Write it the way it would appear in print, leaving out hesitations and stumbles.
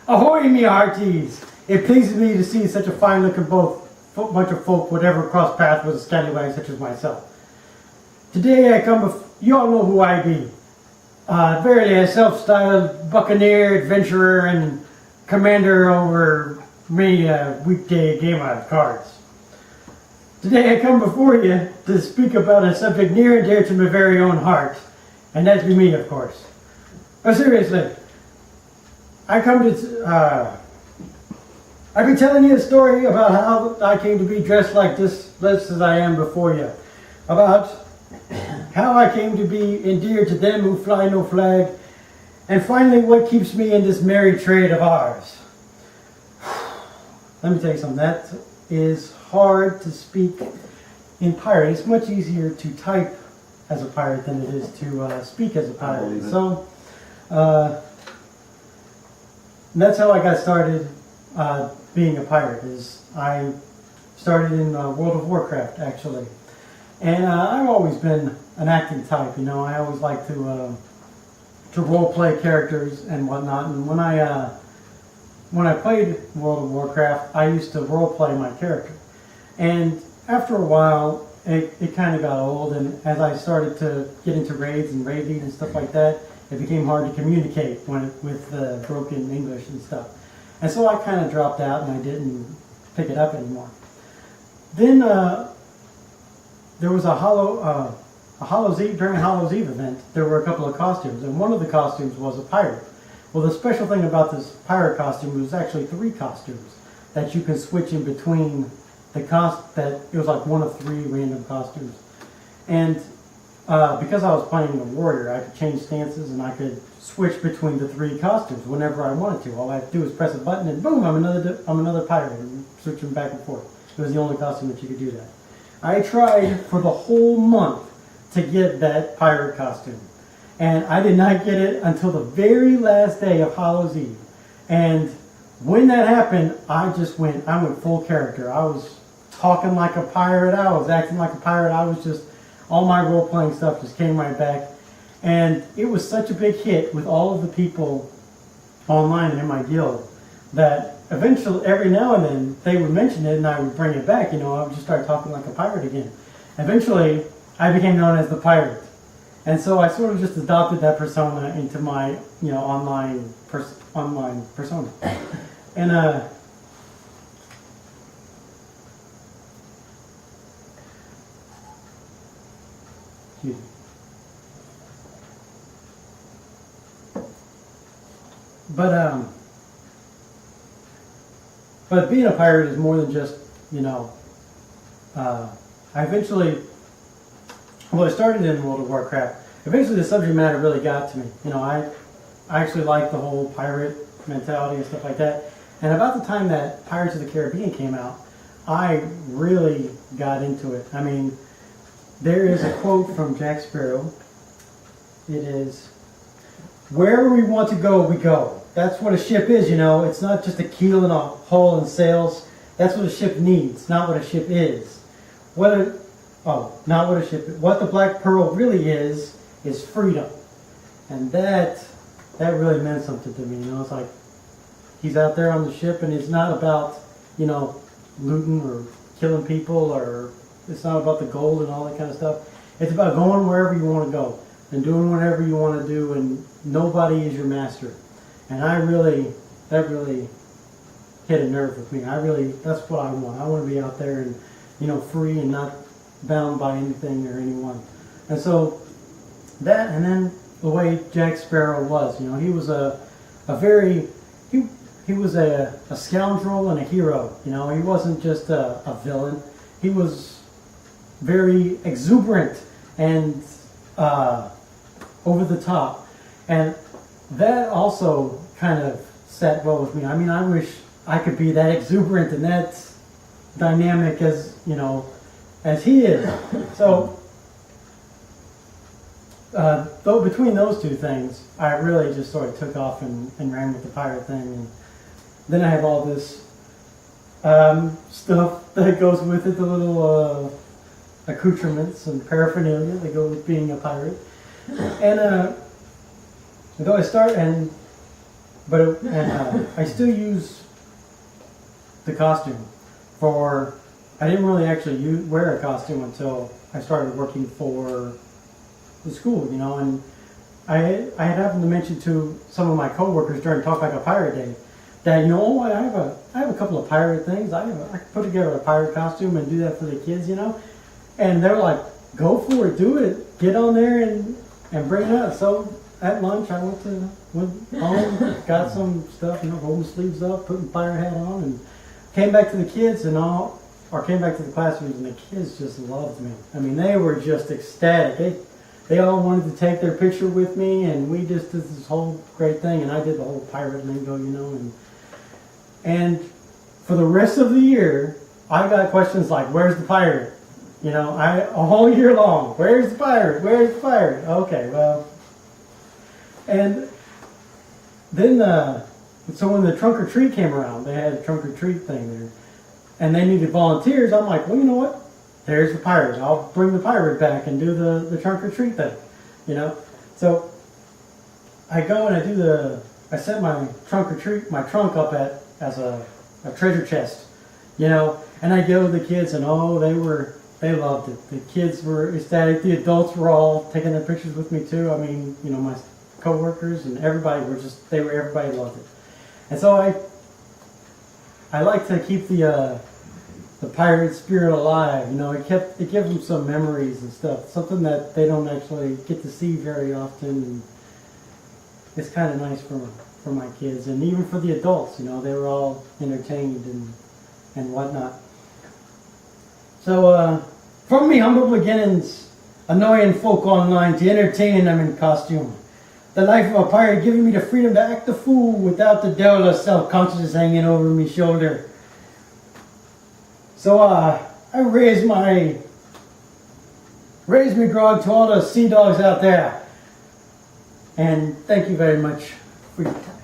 Ahoy, me hearties! It pleases me to see such a fine-looking bunch of folk would ever cross paths with a scallywag such as myself. Today I come you all know who I be. Verily a self-styled buccaneer, adventurer, and commander over many a weekday game of cards. Today I come before you to speak about a subject near and dear to my very own heart, and that's me, of course. But seriously, I've been telling you a story about how I came to be dressed like this as I am before you. About how I came to be endeared to them who fly no flag. And finally, what keeps me in this merry trade of ours. Let me tell you something. That is hard to speak in pirate. It's much easier to type as a pirate than it is to speak as a pirate. So, that's how I got started being a pirate. Is I started in World of Warcraft, actually, and I've always been an acting type. You know, I always like to role play characters and whatnot. And when I played World of Warcraft, I used to role play my character, and after a while, it kind of got old. And as I started to get into raids and raid lead and stuff like that, it became hard to communicate with broken English and stuff. And so I kind of dropped out and I didn't pick it up anymore. Then there was during Hallows Eve event, there were a couple of costumes, and one of the costumes was a pirate. Well, the special thing about this pirate costume was actually 3 costumes that you can switch in between that it was like one of 3 random costumes. And because I was playing a warrior, I could change stances and I could switch between the 3 costumes whenever I wanted to. All I had to do was press a button and boom, I'm another pirate, and switching back and forth. It was the only costume that you could do that. I tried for the whole month to get that pirate costume, and I did not get it until the very last day of Hallows Eve. And when that happened, I went full character. I was talking like a pirate. I was acting like a pirate. I was just all my role-playing stuff just came right back. And it was such a big hit with all of the people online and in my guild that eventually, every now and then, they would mention it and I would bring it back. You know, I would just start talking like a pirate again. Eventually, I became known as the Pirate. And so I sort of just adopted that persona into my, online persona. And, But being a pirate is more than just, I started in World of Warcraft. Eventually the subject matter really got to me. I actually liked the whole pirate mentality and stuff like that. And about the time that Pirates of the Caribbean came out, I really got into it. I mean, there is a quote from Jack Sparrow. It is, "Wherever we want to go, we go." That's what a ship is, It's not just a keel and a hull and sails. That's what a ship needs, not what a ship is. Not what a ship is. What the Black Pearl really is freedom. And that really meant something to me, It's like, he's out there on the ship and it's not about, looting or killing people, or it's not about the gold and all that kind of stuff. It's about going wherever you want to go and doing whatever you want to do, and nobody is your master. And that really hit a nerve with me. That's what I want. I want to be out there and, free and not bound by anything or anyone. And so that, and then the way Jack Sparrow was, he was he was a scoundrel and a hero. He wasn't just a villain. He was very exuberant and over the top. And that also kind of sat well with me. I mean, I wish I could be that exuberant and that dynamic as he is. So, though between those 2 things, I really just sort of took off and ran with the pirate thing. And then I have all this stuff that goes with it, the little accoutrements and paraphernalia that go with being a pirate. And though I start, and I still use the costume for. I didn't really actually wear a costume until I started working for the school, you know, and I had happened to mention to some of my coworkers during Talk Like a Pirate Day that, you know, oh, I have a couple of pirate things. I can put together a pirate costume and do that for the kids, you know, and they're like, go for it, do it, get on there and bring it up. So at lunch, I went home, got some stuff, you know, rolled my sleeves up, put my pirate hat on, and came back to the kids or came back to the classrooms, and the kids just loved me. I mean, they were just ecstatic. They all wanted to take their picture with me, and we just did this whole great thing, and I did the whole pirate lingo, you know, and for the rest of the year, I got questions like, where's the pirate? You know, a whole year long, where's the pirate? Where's the pirate? Okay, well, and then, so when the trunk or treat came around, they had a trunk or treat thing there, and they needed volunteers. I'm like, well, you know what? There's the pirate. I'll bring the pirate back and do the trunk or treat thing, you know. So I go and I set my my trunk up as a treasure chest, you know, and I go to the kids, and they loved it. The kids were ecstatic. The adults were all taking their pictures with me too. I mean, you know, my coworkers and everybody everybody loved it. And so I like to keep the pirate spirit alive. You know, it gives them some memories and stuff, something that they don't actually get to see very often. And it's kind of nice for my kids, and even for the adults. You know, they were all entertained and whatnot. So from me humble beginnings, annoying folk online to entertaining them in costume. The life of a pirate giving me the freedom to act the fool without the devil of self-consciousness hanging over my shoulder. So I raise me grog to all the sea dogs out there. And thank you very much for your time.